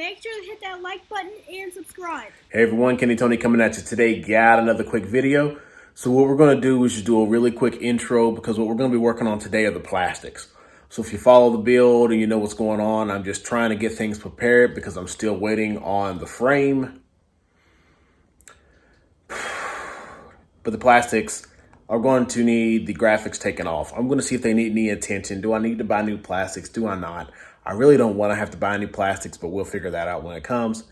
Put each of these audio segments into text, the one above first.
Make sure to hit that like button and subscribe. Hey everyone, Kenny Tony coming at you today. Got another quick video. So what we're going to do is just do a really quick intro because what we're going to be working on today are the plastics. So if you follow the build and you know what's going on, I'm just trying to get things prepared because I'm still waiting on the frame. But the plastics are going to need the graphics taken off. I'm going to see if they need any attention. Do I need to buy new plastics? Do I not? I really don't want to have to buy any plastics, but we'll figure that out when it comes.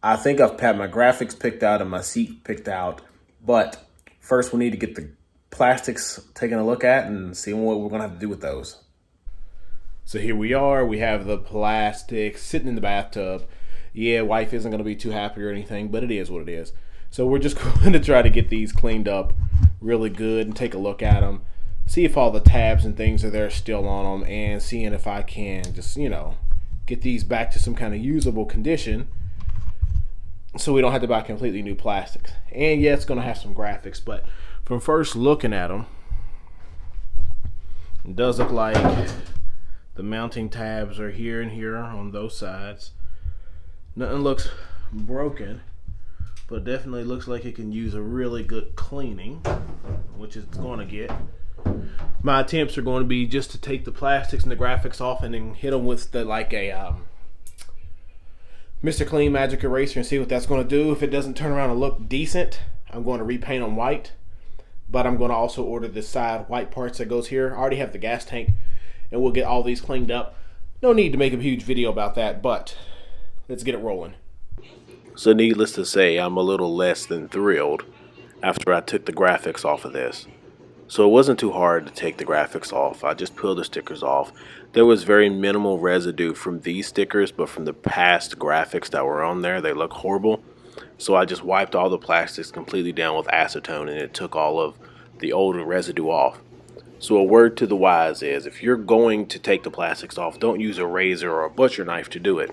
I think I've had my graphics picked out and my seat picked out, but first we need to get the plastics taken a look at and see what we're going to have to do with those. So here we are. We have the plastics sitting in the bathtub. Yeah, wife isn't going to be too happy or anything, but it is what it is. So we're just going to try to get these cleaned up really good and take a look at them, see if all the tabs and things are there still on them, and seeing if I can just, get these back to some kind of usable condition so we don't have to buy completely new plastics. And yeah, it's going to have some graphics, but from first looking at them, it does look like the mounting tabs are here and here on those sides. Nothing looks broken, but definitely looks like it can use a really good cleaning, which it's going to get. My attempts are going to be just to take the plastics and the graphics off and then hit them with Mr. Clean Magic Eraser and see what that's going to do. If it doesn't turn around and look decent, I'm going to repaint them white, but I'm going to also order the side white parts that goes here. I already have the gas tank, and we'll get all these cleaned up. No need to make a huge video about that, but let's get it rolling. So needless to say, I'm a little less than thrilled after I took the graphics off of this. So it wasn't too hard to take the graphics off. I just peeled the stickers off. There was very minimal residue from these stickers, but from the past graphics that were on there, they look horrible. So I just wiped all the plastics completely down with acetone, and it took all of the old residue off. So a word to the wise is, if you're going to take the plastics off, don't use a razor or a butcher knife to do it.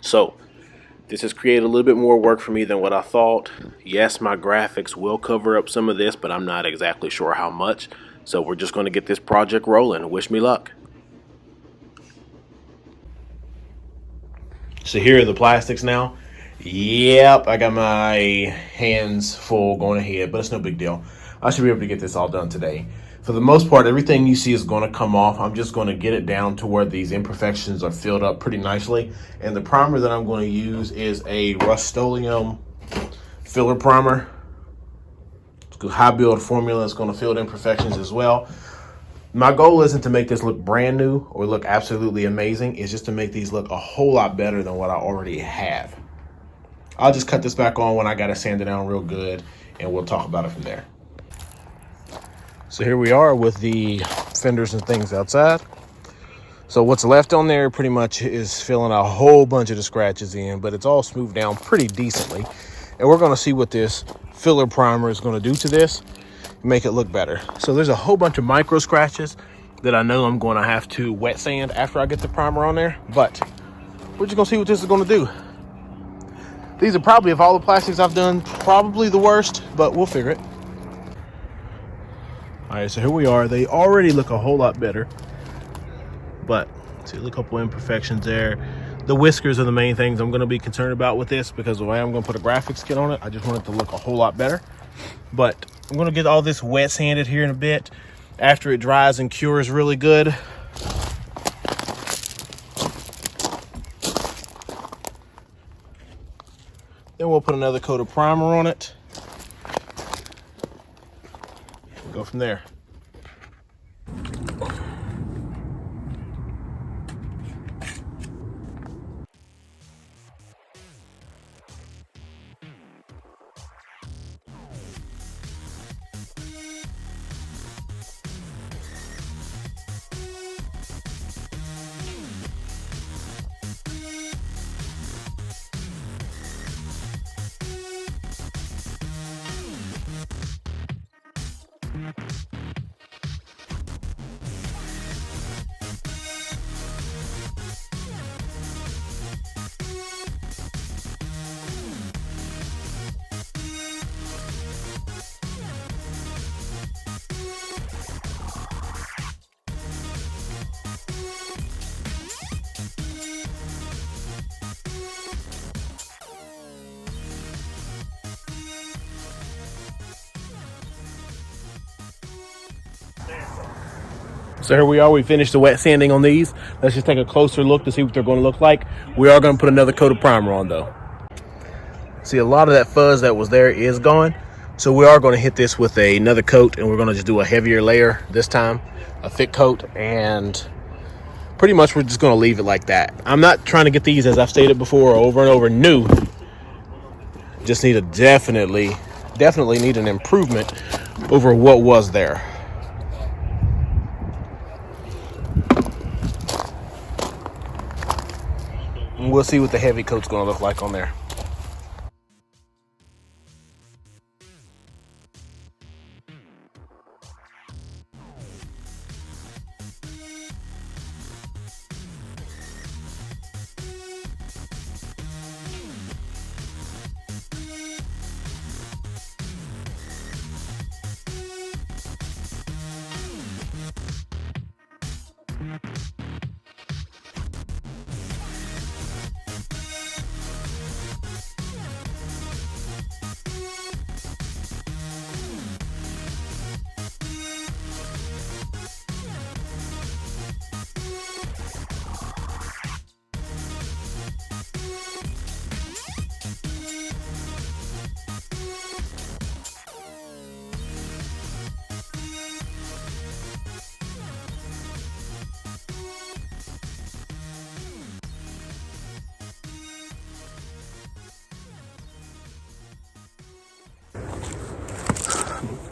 So this has created a little bit more work for me than what I thought. Yes, my graphics will cover up some of this, but I'm not exactly sure how much. So we're just going to get this project rolling. Wish me luck. So here are the plastics now. Yep, I got my hands full going ahead, but it's no big deal. I should be able to get this all done today. For the most part, everything you see is going to come off. I'm just going to get it down to where these imperfections are filled up pretty nicely. And the primer that I'm going to use is a Rust-Oleum filler primer. It's a high build formula. It's going to fill the imperfections as well. My goal isn't to make this look brand new or look absolutely amazing. It's just to make these look a whole lot better than what I already have. I'll just cut this back on when I got it sanded down real good, and we'll talk about it from there. So here we are with the fenders and things outside. So what's left on there pretty much is filling a whole bunch of the scratches in, but it's all smoothed down pretty decently. And we're going to see what this filler primer is going to do to this, make it look better. So there's a whole bunch of micro scratches that I know I'm going to have to wet sand after I get the primer on there, but we're just going to see what this is going to do. These are probably, of all the plastics I've done, probably the worst, but we'll figure it. All right, so here we are. They already look a whole lot better, but see a couple imperfections there. The whiskers are the main things I'm going to be concerned about with this, because the way I'm going to put a graphics kit on it, I just want it to look a whole lot better. But I'm going to get all this wet sanded here in a bit after it dries and cures really good. Then we'll put another coat of primer on it. Go from there. So here we are. We finished the wet sanding on these. Let's just take a closer look to see what they're going to look like. We are going to put another coat of primer on though. See, a lot of that fuzz that was there is gone. So we are going to hit this with another coat, and we're going to just do a heavier layer this time, a thick coat, and pretty much we're just going to leave it like that. I'm not trying to get these, as I've stated before, over and over, new. Just need a definitely need an improvement over what was there. And we'll see what the heavy coat's going to look like on there.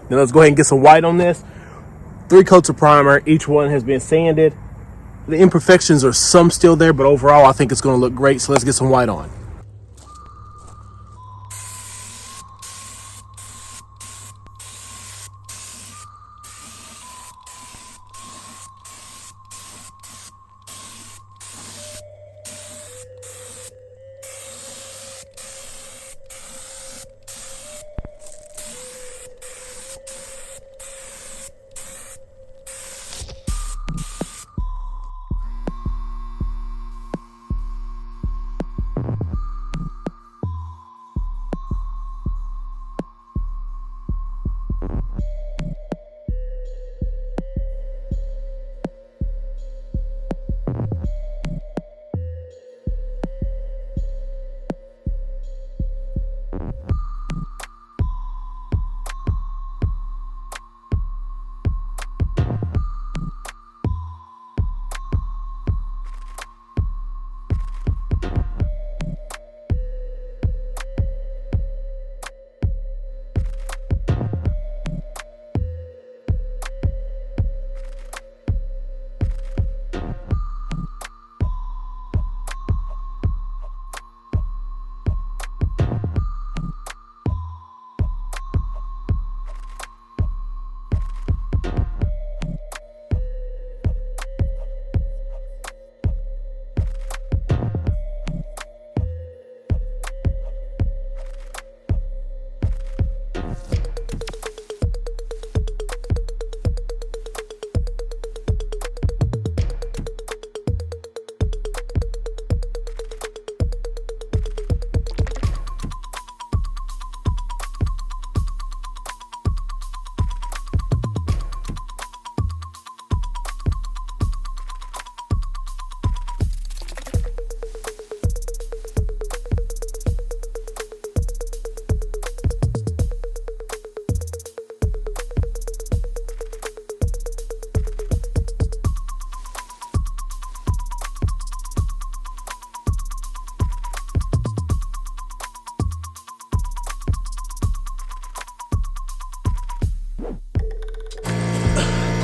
Now let's go ahead and get some white on this. 3 coats of primer. Each one has been sanded. The imperfections are some still there, but overall I think it's going to look great. So let's get some white on.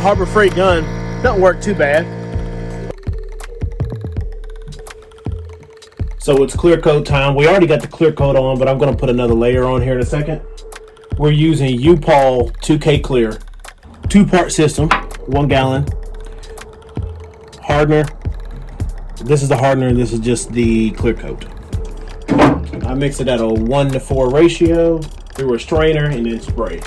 Harbor Freight gun doesn't work too bad. So it's clear coat time. We already got the clear coat on, but I'm going to put another layer on here in a second. We're using U-POL 2K Clear, 2-part system, 1 gallon. Hardener. This is the hardener. This is just the clear coat. I mix it at a 1:4 ratio through a strainer and then spray.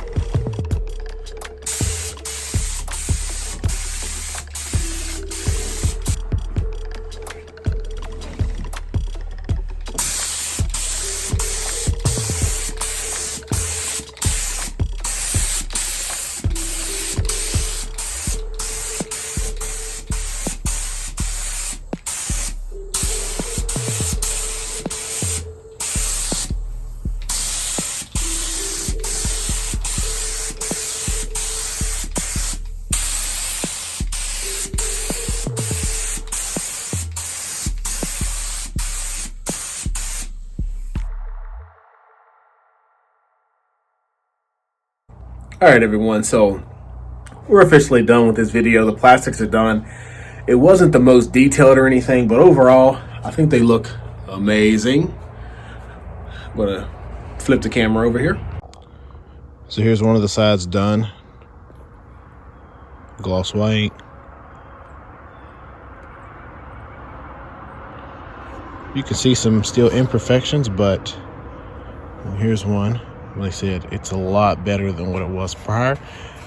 All right, everyone. So we're officially done with this video. The plastics are done. It wasn't the most detailed or anything, but overall, I think they look amazing. I'm gonna flip the camera over here. So here's one of the sides done. Gloss white. You can see some still imperfections, but here's one. Like I said, it's a lot better than what it was prior.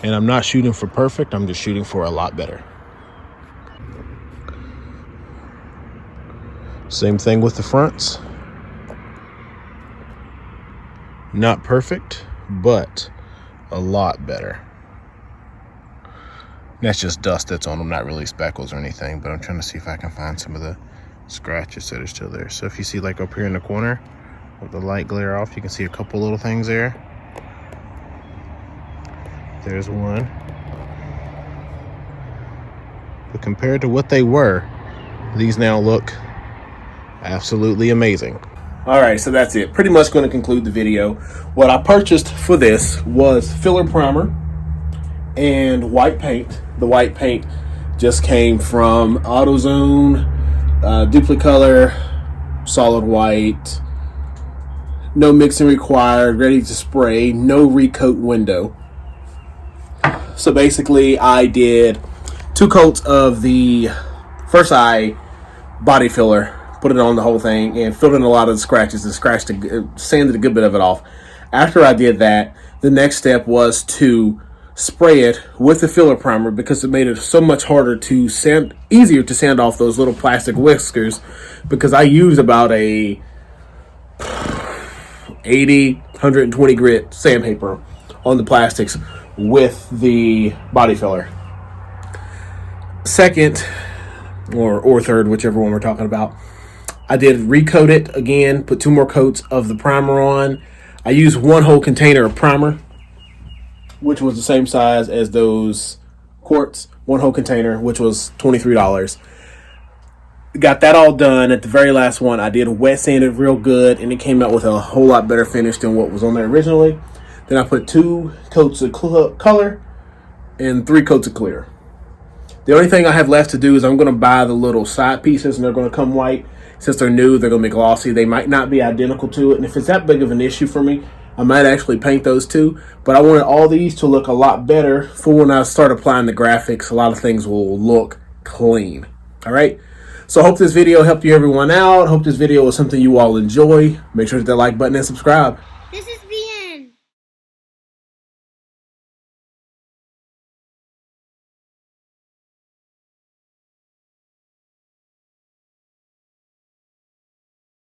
And I'm not shooting for perfect, I'm just shooting for a lot better. Same thing with the fronts. Not perfect, but a lot better. That's just dust that's on them, not really speckles or anything, but I'm trying to see if I can find some of the scratches that are still there. So if you see like up here in the corner, with the light glare off, you can see a couple little things there. There's one. But compared to what they were, these now look absolutely amazing. All right, so that's it. Pretty much going to conclude the video. What I purchased for this was filler primer and white paint. The white paint just came from AutoZone, Duplicolor, solid white. No mixing required, ready to spray, no recoat window. So basically I did 2 coats of the first eye body filler, put it on the whole thing, and filled in a lot of the scratches and sanded a good bit of it off. After I did that, the next step was to spray it with the filler primer because it made it so much harder to easier to sand off those little plastic whiskers, because I used about a 120 grit sandpaper on the plastics with the body filler. Second, or third, whichever one we're talking about, I did recoat it again, put 2 more coats of the primer on. I used 1 whole container of primer, which was the same size as those quarts. 1 whole container, which was $23. Got that all done. At the very last one, I did wet sand it real good, and it came out with a whole lot better finish than what was on there originally. Then I put 2 coats of color and 3 coats of clear. The only thing I have left to do is I'm going to buy the little side pieces, and they're going to come white. Since they're new, they're going to be glossy. They might not be identical to it, and if it's that big of an issue for me, I might actually paint those too. But I wanted all these to look a lot better for when I start applying the graphics. A lot of things will look clean. All right? So I hope this video helped you everyone out. Hope this video was something you all enjoy. Make sure to hit that like button and subscribe.